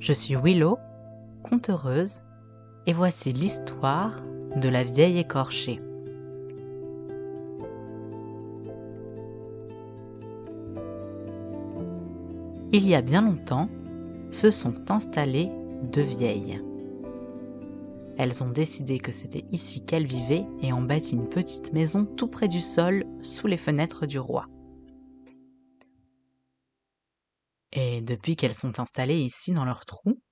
Je suis Willow, conteuse, et voici l'histoire de la vieille écorchée. Il y a bien longtemps, se sont installées deux vieilles. Elles ont décidé que c'était ici qu'elles vivaient et ont bâti une petite maison tout près du sol, sous les fenêtres du roi. Et depuis qu'elles sont installées ici dans leur trou,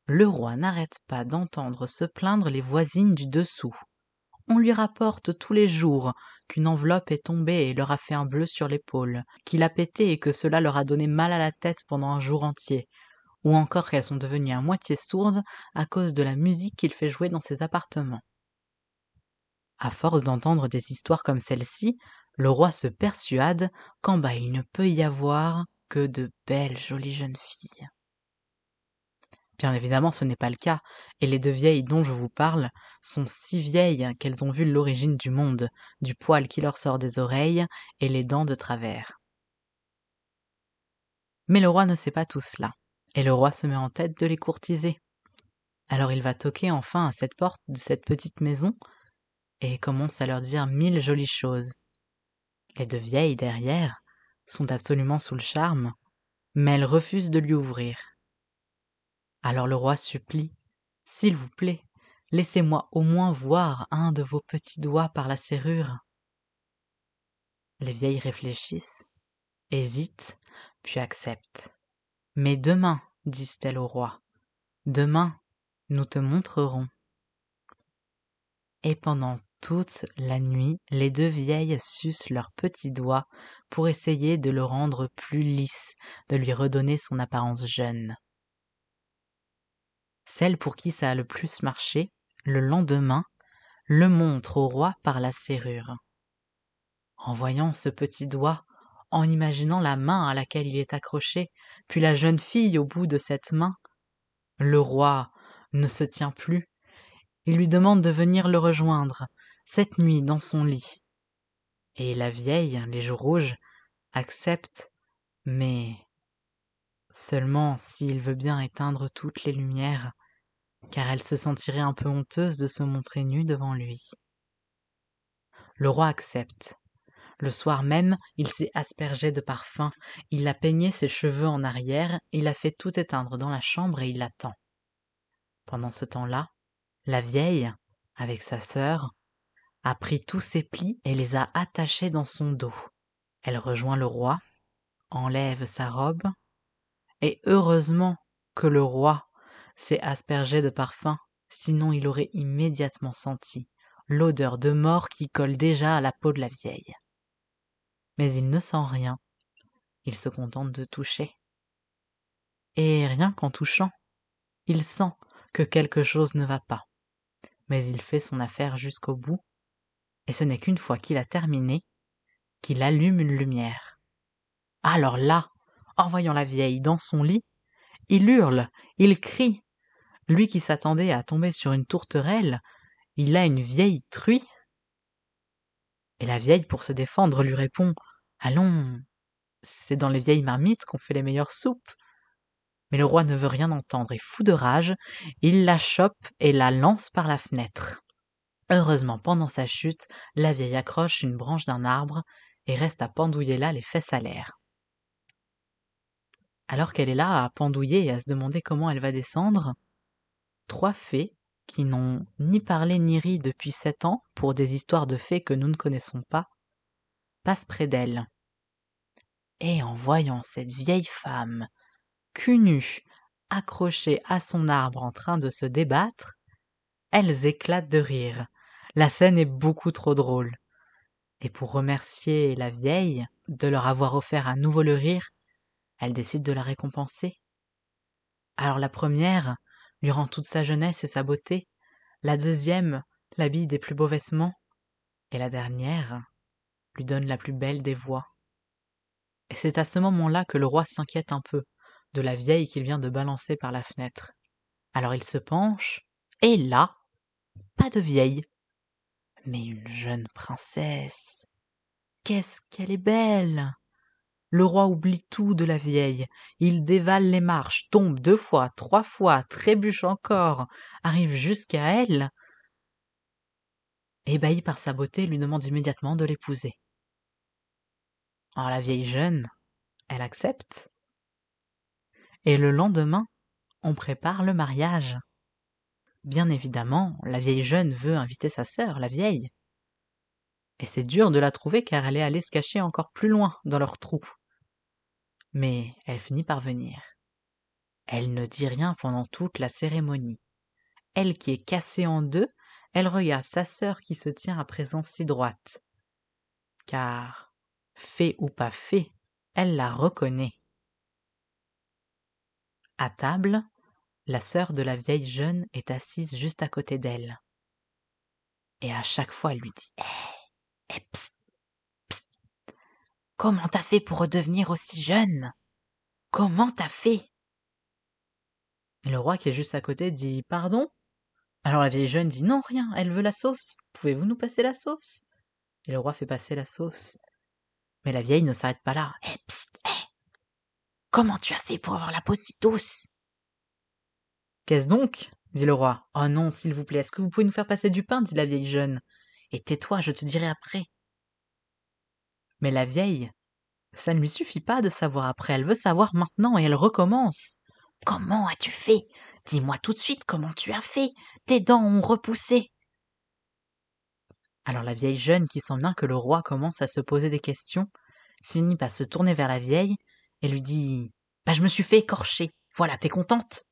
le roi n'arrête pas d'entendre se plaindre les voisines du dessous. On lui rapporte tous les jours qu'une enveloppe est tombée et leur a fait un bleu sur l'épaule, qu'il a pété et que cela leur a donné mal à la tête pendant un jour entier, ou encore qu'elles sont devenues à moitié sourdes à cause de la musique qu'il fait jouer dans ses appartements. À force d'entendre des histoires comme celle-ci, le roi se persuade qu'en bas il ne peut y avoir que de belles jolies jeunes filles. Bien évidemment, ce n'est pas le cas, et les deux vieilles dont je vous parle sont si vieilles qu'elles ont vu l'origine du monde, du poil qui leur sort des oreilles et les dents de travers. Mais le roi ne sait pas tout cela, et le roi se met en tête de les courtiser. Alors il va toquer enfin à cette porte de cette petite maison, et commence à leur dire 1000 jolies choses. Les deux vieilles, derrière, sont absolument sous le charme, mais elles refusent de lui ouvrir. Alors le roi supplie, « S'il vous plaît, laissez-moi au moins voir un de vos petits doigts par la serrure. » Les vieilles réfléchissent, hésitent, puis acceptent. « Mais demain, disent-elles au roi, demain, nous te montrerons. » Et pendant toute la nuit, les deux vieilles sucent leurs petits doigts pour essayer de le rendre plus lisse, de lui redonner son apparence jeune. Celle pour qui ça a le plus marché, le lendemain, le montre au roi par la serrure. En voyant ce petit doigt, en imaginant la main à laquelle il est accroché, puis la jeune fille au bout de cette main, le roi ne se tient plus. Il lui demande de venir le rejoindre, cette nuit dans son lit. Et la vieille, les joues rouges, accepte, mais seulement s'il veut bien éteindre toutes les lumières, car elle se sentirait un peu honteuse de se montrer nue devant lui. Le roi accepte. Le soir même, il s'est aspergé de parfum, il a peigné ses cheveux en arrière, il a fait tout éteindre dans la chambre et il attend. Pendant ce temps-là, la vieille, avec sa sœur, a pris tous ses plis et les a attachés dans son dos. Elle rejoint le roi, enlève sa robe, et heureusement que le roi s'est aspergé de parfum, sinon il aurait immédiatement senti l'odeur de mort qui colle déjà à la peau de la vieille. Mais il ne sent rien, il se contente de toucher. Et rien qu'en touchant, il sent que quelque chose ne va pas. Mais il fait son affaire jusqu'au bout, et ce n'est qu'une fois qu'il a terminé, qu'il allume une lumière. Alors là, en voyant la vieille dans son lit, il hurle, il crie. Lui qui s'attendait à tomber sur une tourterelle, il a une vieille truie. Et la vieille, pour se défendre, lui répond « Allons, c'est dans les vieilles marmites qu'on fait les meilleures soupes. » Mais le roi ne veut rien entendre et fou de rage, il la chope et la lance par la fenêtre. Heureusement, pendant sa chute, la vieille accroche une branche d'un arbre et reste à pendouiller là les fesses à l'air. Alors qu'elle est là à pendouiller et à se demander comment elle va descendre, 3 fées, qui n'ont ni parlé ni ri depuis 7 ans pour des histoires de fées que nous ne connaissons pas, passent près d'elle. Et en voyant cette vieille femme, cul nu, accrochée à son arbre en train de se débattre, elles éclatent de rire. La scène est beaucoup trop drôle. Et pour remercier la vieille de leur avoir offert à nouveau le rire, elles décident de la récompenser. Alors la première lui rend toute sa jeunesse et sa beauté, la deuxième l'habille des plus beaux vêtements, et la dernière lui donne la plus belle des voix. Et c'est à ce moment-là que le roi s'inquiète un peu de la vieille qu'il vient de balancer par la fenêtre. Alors il se penche, et là, pas de vieille, mais une jeune princesse. Qu'est-ce qu'elle est belle! Le roi oublie tout de la vieille. Il dévale les marches, tombe 2 fois, 3 fois, trébuche encore, arrive jusqu'à elle. Ébahi par sa beauté, lui demande immédiatement de l'épouser. Alors la vieille jeune, elle accepte. Et le lendemain, on prépare le mariage. Bien évidemment, la vieille jeune veut inviter sa sœur, la vieille. Et c'est dur de la trouver car elle est allée se cacher encore plus loin dans leur trou. Mais elle finit par venir. Elle ne dit rien pendant toute la cérémonie. Elle qui est cassée en deux, elle regarde sa sœur qui se tient à présent si droite. Car, fée ou pas fée, elle la reconnaît. À table, la sœur de la vieille jeune est assise juste à côté d'elle. Et à chaque fois, elle lui dit « Hé, psst, psst, comment t'as fait pour redevenir aussi jeune? Comment t'as fait ?» Et le roi qui est juste à côté dit « Pardon ?» Alors la vieille jeune dit « Non, rien, elle veut la sauce. Pouvez-vous nous passer la sauce ?» Et le roi fait passer la sauce. Mais la vieille ne s'arrête pas là. « Hé, psst, hé, comment tu as fait pour avoir la peau si douce ?» « Qu'est-ce donc ?» dit le roi. « Oh non, s'il vous plaît, est-ce que vous pouvez nous faire passer du pain ?» dit la vieille jeune. « Et tais-toi, je te dirai après. » Mais la vieille, ça ne lui suffit pas de savoir après, elle veut savoir maintenant et elle recommence. « Comment as-tu fait? Dis-moi tout de suite comment tu as fait. Tes dents ont repoussé. » Alors la vieille jeune, qui sent bien que le roi commence à se poser des questions, finit par se tourner vers la vieille et lui dit « Bah je me suis fait écorcher, voilà, t'es contente ?»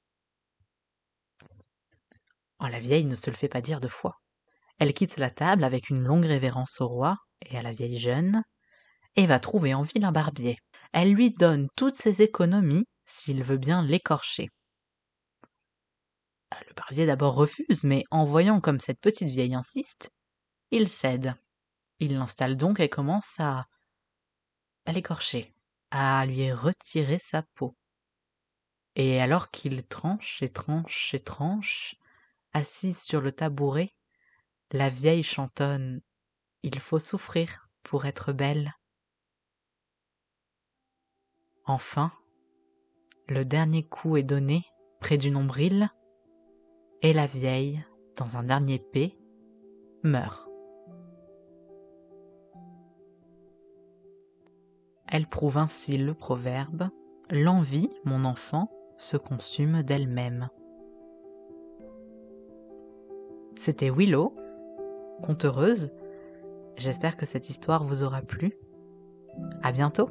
Oh, la vieille ne se le fait pas dire 2 fois. Elle quitte la table avec une longue révérence au roi et à la vieille jeune, et va trouver en ville un barbier. Elle lui donne toutes ses économies s'il veut bien l'écorcher. Le barbier d'abord refuse, mais en voyant comme cette petite vieille insiste, il cède. Il l'installe donc et commence à l'écorcher, à lui retirer sa peau. Et alors qu'il tranche et tranche et tranche, assise sur le tabouret, la vieille chantonne « Il faut souffrir pour être belle ». Enfin, le dernier coup est donné près du nombril, et la vieille, dans un dernier paix, meurt. Elle prouve ainsi le proverbe « L'envie, mon enfant, se consume d'elle-même ». C'était Willow, conte heureuse. J'espère que cette histoire vous aura plu. À bientôt!